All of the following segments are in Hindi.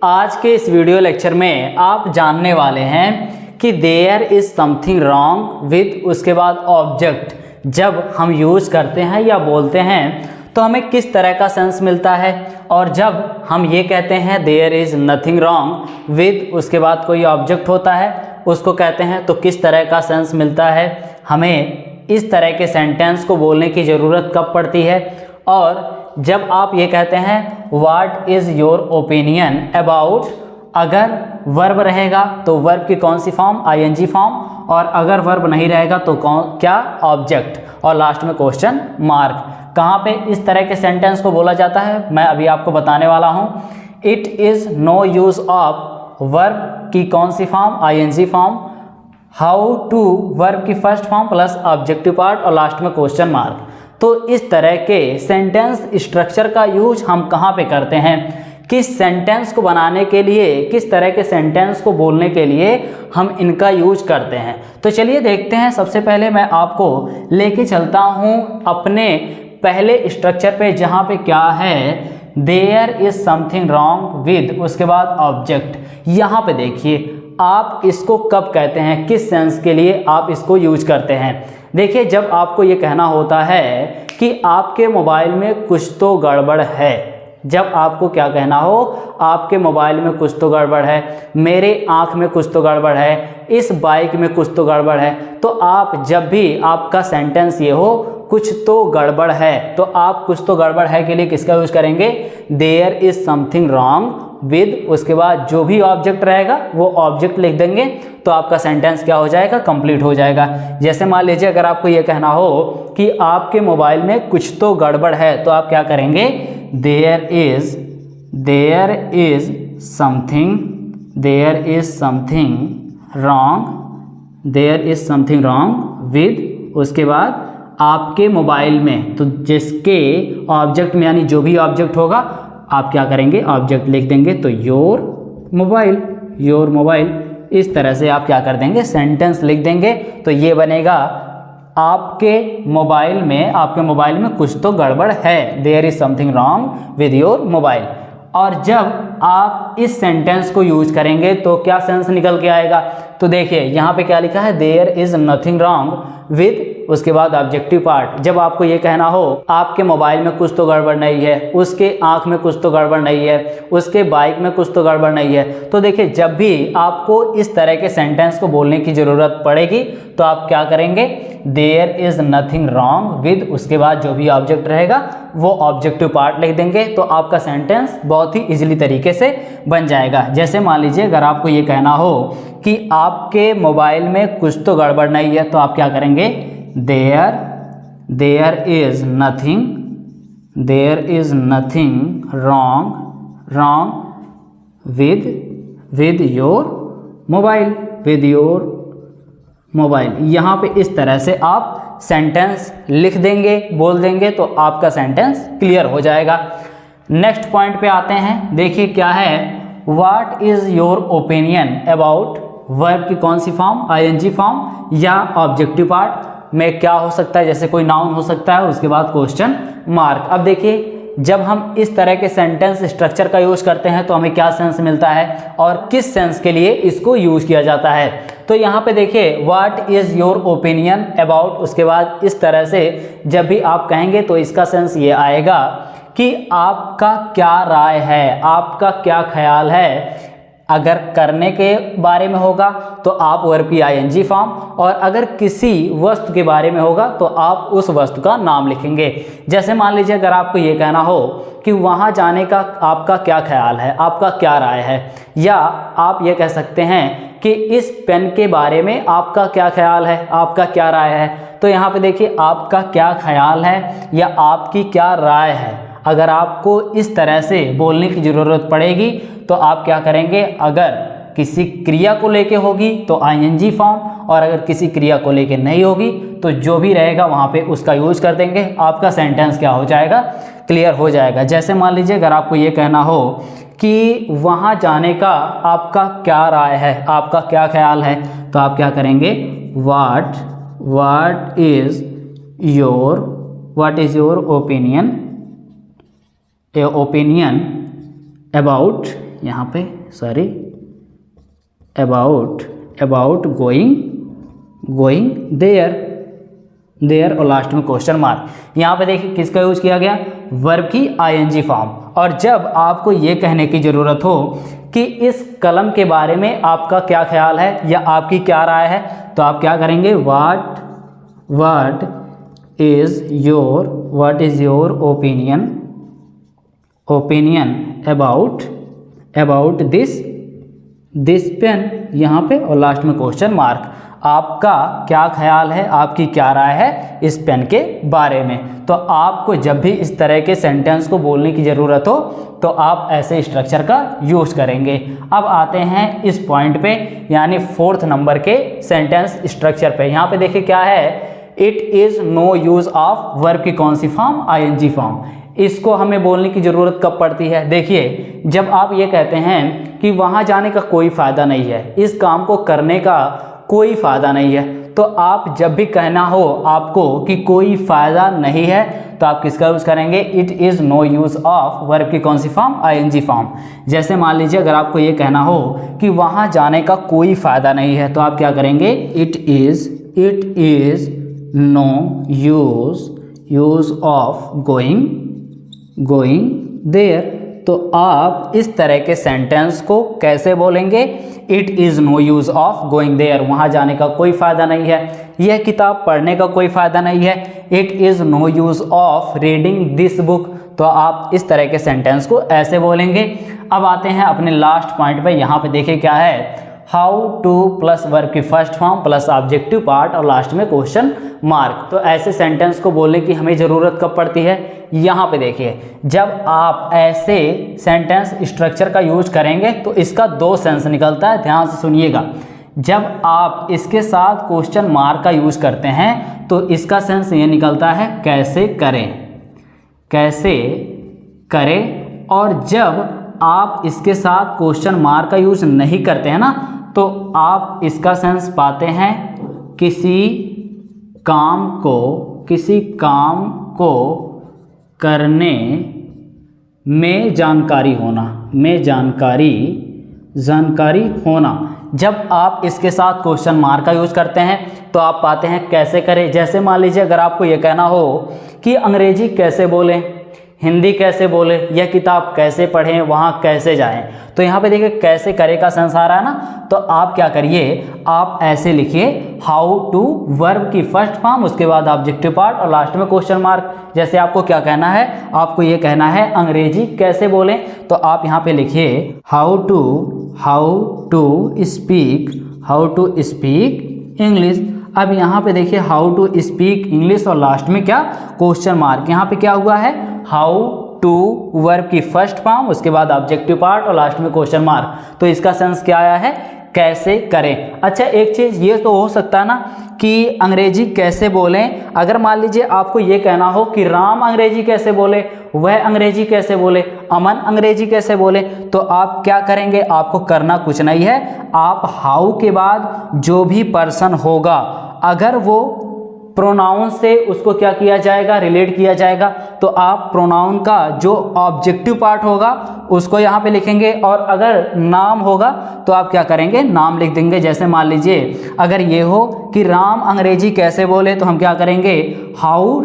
आज के इस वीडियो लेक्चर में आप जानने वाले हैं कि there is something wrong with उसके बाद ऑब्जेक्ट जब हम यूज करते हैं या बोलते हैं तो हमें किस तरह का सेंस मिलता है, और जब हम ये कहते हैं there is nothing wrong with उसके बाद कोई ऑब्जेक्ट होता है उसको कहते हैं तो किस तरह का सेंस मिलता है। हमें इस तरह के सेंटेंस को बोलने की ज़रूरत कब पड़ती है, और जब आप ये कहते हैं what is your opinion about, अगर वर्ब रहेगा तो वर्ब की कौन सी फॉर्म, आईएनजी फॉर्म, और अगर वर्ब नहीं रहेगा तो क्या, ऑब्जेक्ट, और लास्ट में क्वेश्चन मार्क। कहाँ पे इस तरह के सेंटेंस को बोला जाता है मैं अभी आपको बताने वाला हूँ। It is no use of, verb की कौन सी form, ING form, how to verb की first form plus objective part, और लास्ट में क्वेश्चन मार्क। तो इस तरह के सेंटेंस स्ट्रक्चर का यूज हम कहाँ पे करते हैं, किस सेंटेंस को बनाने के लिए, किस तरह के सेंटेंस को बोलने के लिए हम इनका यूज करते हैं। तो चलिए देखते हैं। सबसे पहले मैं आपको लेके चलता हूँ अपने पहले स्ट्रक्चर पे जहाँ पे क्या है there is something wrong with उसके बाद ऑब्जेक्ट। यहाँ पे देखिए आप इसको कब कहते हैं, किस सेंस के लिए आप इसको यूज करते हैं। देखिए जब आपको ये कहना होता है कि आपके मोबाइल में कुछ तो गड़बड़ है, जब आपको क्या कहना हो आपके मोबाइल में कुछ तो गड़बड़ है, मेरे आँख में कुछ तो गड़बड़ है, इस बाइक में कुछ तो गड़बड़ है, तो आप जब भी आपका सेंटेंस ये हो कुछ तो गड़बड़ है तो आप कुछ तो गड़बड़ है के लिए किसका यूज करेंगे, there is something wrong with उसके बाद जो भी ऑब्जेक्ट रहेगा वो ऑब्जेक्ट लिख देंगे तो आपका सेंटेंस क्या हो जाएगा, कंप्लीट हो जाएगा। जैसे मान लीजिए अगर आपको ये कहना हो कि आपके मोबाइल में कुछ तो गड़बड़ है तो आप क्या करेंगे, there is something wrong with उसके बाद आपके मोबाइल में, तो जिसके ऑब्जेक्ट में यानी जो भी ऑब्जेक्ट होगा आप क्या करेंगे, ऑब्जेक्ट लिख देंगे तो योर मोबाइल, इस तरह से आप क्या कर देंगे, सेंटेंस लिख देंगे। तो ये बनेगा आपके मोबाइल में कुछ तो गड़बड़ है, there is something wrong with your mobile. और जब आप इस सेंटेंस को यूज करेंगे तो क्या सेंस निकल के आएगा, तो देखिए यहाँ पे क्या लिखा है, there is nothing wrong with उसके बाद ऑब्जेक्टिव पार्ट। जब आपको ये कहना हो आपके मोबाइल में कुछ तो गड़बड़ नहीं है, उसके आँख में कुछ तो गड़बड़ नहीं है, उसके बाइक में कुछ तो गड़बड़ नहीं है, तो देखिए जब भी आपको इस तरह के सेंटेंस को बोलने की ज़रूरत पड़ेगी तो आप क्या करेंगे, there is nothing wrong with उसके बाद जो भी ऑब्जेक्ट रहेगा वो ऑब्जेक्टिव पार्ट लिख देंगे तो आपका सेंटेंस बहुत ही इजीली तरीके से बन जाएगा। जैसे मान लीजिए अगर आपको ये कहना हो कि आपके मोबाइल में कुछ तो गड़बड़ नहीं है तो आप क्या करेंगे, there is nothing wrong with your mobile. यहाँ पे इस तरह से आप सेंटेंस लिख देंगे, बोल देंगे तो आपका सेंटेंस क्लियर हो जाएगा। नेक्स्ट पॉइंट पे आते हैं। देखिए क्या है, what is your opinion about, verb की कौन सी फॉर्म, आईएनजी फॉर्म या ऑब्जेक्टिव पार्ट में क्या हो सकता है, जैसे कोई नाउन हो सकता है उसके बाद क्वेश्चन मार्क। अब देखिए जब हम इस तरह के सेंटेंस स्ट्रक्चर का यूज करते हैं तो हमें क्या सेंस मिलता है और किस सेंस के लिए इसको यूज किया जाता है। तो यहाँ पे देखिए what is your opinion about उसके बाद इस तरह से जब भी आप कहेंगे तो इसका सेंस ये आएगा कि आपका क्या राय है, आपका क्या ख्याल है। अगर करने के बारे में होगा तो आप वर्ब की आईएनजी फॉर्म, और अगर किसी वस्तु के बारे में होगा तो आप उस वस्तु का नाम लिखेंगे। जैसे मान लीजिए अगर आपको ये कहना हो कि वहाँ जाने का आपका क्या ख्याल है, आपका क्या राय है, या आप ये कह सकते हैं कि इस पेन के बारे में आपका क्या ख्याल है, आपका क्या राय है। तो यहाँ पे देखिए आपका क्या ख्याल है या आपकी क्या राय है। अगर आपको इस तरह से बोलने की ज़रूरत पड़ेगी तो आप क्या करेंगे, अगर किसी क्रिया को लेके होगी तो आईएनजी फॉर्म, और अगर किसी क्रिया को लेके नहीं होगी तो जो भी रहेगा वहाँ पे उसका यूज कर देंगे, आपका सेंटेंस क्या हो जाएगा, क्लियर हो जाएगा। जैसे मान लीजिए अगर आपको ये कहना हो कि वहाँ जाने का आपका क्या राय है, आपका क्या ख्याल है, तो आप क्या करेंगे, what is your opinion about यहाँ पे सॉरी अबाउट गोइंग देयर और लास्ट में क्वेश्चन मार्क। यहाँ पे देखिए किसका यूज किया गया, वर्ब की आईएनजी फॉर्म। और जब आपको ये कहने की ज़रूरत हो कि इस कलम के बारे में आपका क्या ख्याल है या आपकी क्या राय है, तो आप क्या करेंगे, what is your opinion about this pen, यहाँ पे और लास्ट में क्वेश्चन मार्क। आपका क्या ख्याल है, आपकी क्या राय है इस पेन के बारे में। तो आपको जब भी इस तरह के सेंटेंस को बोलने की ज़रूरत हो तो आप ऐसे स्ट्रक्चर का यूज करेंगे। अब आते हैं इस पॉइंट पे, यानी 4th नंबर के सेंटेंस स्ट्रक्चर पे। यहाँ पे देखिए क्या है, it is no use of verb की कौन सी फॉर्म, आईएनजी फॉर्म। इसको हमें बोलने की ज़रूरत कब पड़ती है, देखिए जब आप ये कहते हैं कि वहाँ जाने का कोई फ़ायदा नहीं है, इस काम को करने का कोई फ़ायदा नहीं है, तो आप जब भी कहना हो आपको कि कोई फ़ायदा नहीं है तो आप किसका यूज़ करेंगे, it is no use of verb की कौन सी फॉर्म, आईएनजी फॉर्म। जैसे मान लीजिए अगर आपको ये कहना हो कि वहाँ जाने का कोई फ़ायदा नहीं है तो आप क्या करेंगे, it is no use of going there. तो आप इस तरह के सेंटेंस को कैसे बोलेंगे, it is no use of going there, वहाँ जाने का कोई फ़ायदा नहीं है, यह किताब पढ़ने का कोई फ़ायदा नहीं है, it is no use of reading this book. तो आप इस तरह के सेंटेंस को ऐसे बोलेंगे। अब आते हैं अपने लास्ट पॉइंट पे। यहाँ पे देखिए क्या है, हाउ टू प्लस वर्ब की first form plus objective part और लास्ट में क्वेश्चन मार्क। तो ऐसे सेंटेंस को बोलने की हमें ज़रूरत कब पड़ती है, यहाँ पे देखिए जब आप ऐसे सेंटेंस स्ट्रक्चर का यूज करेंगे तो इसका 2 सेंस निकलता है, ध्यान से सुनिएगा। जब आप इसके साथ क्वेश्चन मार्क का यूज करते हैं तो इसका सेंस ये निकलता है कैसे करें, और जब आप इसके साथ क्वेश्चन मार्क का यूज नहीं करते हैं ना तो आप इसका सेंस पाते हैं किसी काम को करने में जानकारी होना। जब आप इसके साथ क्वेश्चन मार्क का यूज करते हैं तो आप पाते हैं कैसे करें। जैसे मान लीजिए अगर आपको ये कहना हो कि अंग्रेजी कैसे बोलें, हिंदी कैसे बोले, यह किताब कैसे पढ़ें, वहाँ कैसे जाएं, तो यहाँ पे देखिए कैसे करे का सेंस आ रहा है ना। तो आप क्या करिए, आप ऐसे लिखिए हाउ टू वर्ब की फर्स्ट फॉर्म, उसके बाद ऑब्जेक्टिव पार्ट और लास्ट में क्वेश्चन मार्क। जैसे आपको क्या कहना है, आपको ये कहना है अंग्रेजी कैसे बोलें, तो आप यहाँ पे लिखिए हाउ टू स्पीक इंग्लिश। अब यहाँ पे देखिए हाउ टू स्पीक इंग्लिश और लास्ट में क्या, क्वेश्चन मार्क। यहाँ पे क्या हुआ है, हाउ टू वर्ब की फर्स्ट फॉर्म, उसके बाद ऑब्जेक्टिव पार्ट और लास्ट में क्वेश्चन मार्क। तो इसका सेंस क्या आया है, कैसे करें। अच्छा एक चीज़ ये तो हो सकता है ना कि अंग्रेजी कैसे बोलें, अगर मान लीजिए आपको ये कहना हो कि राम अंग्रेजी कैसे बोले, वह अंग्रेजी कैसे बोले, अमन अंग्रेजी कैसे बोले, तो आप क्या करेंगे, आपको करना कुछ नहीं है, आप हाउ के बाद जो भी पर्सन होगा अगर वो प्रोनाउन से उसको क्या किया जाएगा, रिलेट किया जाएगा, तो आप प्रोनाउन का जो ऑब्जेक्टिव पार्ट होगा उसको यहाँ पे लिखेंगे, और अगर नाम होगा तो आप क्या करेंगे, नाम लिख देंगे। जैसे मान लीजिए अगर ये हो कि राम अंग्रेजी कैसे बोले, तो हम क्या करेंगे, how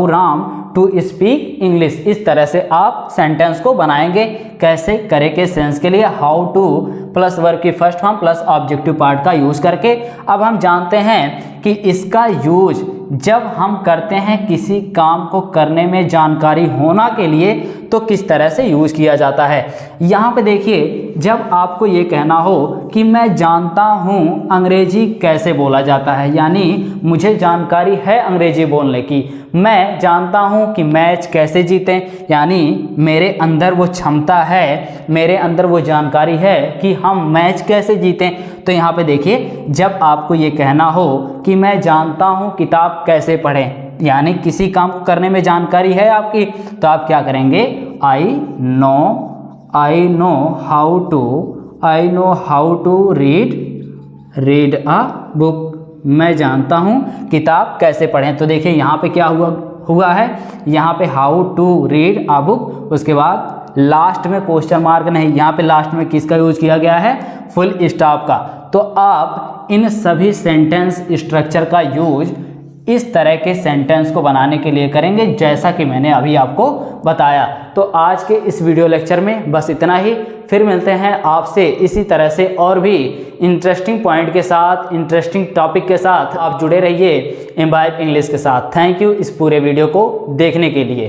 Ram to speak English. इस तरह से आप सेंटेंस को बनाएंगे कैसे करे के सेंस के लिए, हाउ टू प्लस वर्ब की first form plus objective part का यूज करके। अब हम जानते हैं कि इसका यूज जब हम करते हैं किसी काम को करने में जानकारी होना के लिए तो किस तरह से यूज किया जाता है। यहाँ पे देखिए जब आपको ये कहना हो कि मैं जानता हूँ अंग्रेजी कैसे बोला जाता है, यानी मुझे जानकारी है अंग्रेजी बोलने की, मैं जानता हूँ कि मैच कैसे जीतें, यानी मेरे अंदर वो क्षमता है, मेरे अंदर वो जानकारी है कि हम मैच कैसे जीतें। तो यहाँ पे देखिए जब आपको ये कहना हो कि मैं जानता हूँ किताब कैसे पढ़ें, यानी किसी काम को करने में जानकारी है आपकी, तो आप क्या करेंगे, I know how to read a book, मैं जानता हूँ किताब कैसे पढ़ें। तो देखिए यहाँ पे क्या हुआ है, यहाँ पे how to read a book, उसके बाद लास्ट में क्वेश्चन मार्क नहीं, यहाँ पे लास्ट में किसका यूज किया गया है, फुल स्टॉप का। तो आप इन सभी सेंटेंस स्ट्रक्चर का यूज इस तरह के सेंटेंस को बनाने के लिए करेंगे जैसा कि मैंने अभी आपको बताया। तो आज के इस वीडियो लेक्चर में बस इतना ही। फिर मिलते हैं आपसे इसी तरह से और भी इंटरेस्टिंग पॉइंट के साथ, इंटरेस्टिंग टॉपिक के साथ। आप जुड़े रहिए इम्बाइब इंग्लिश के साथ। थैंक यू इस पूरे वीडियो को देखने के लिए।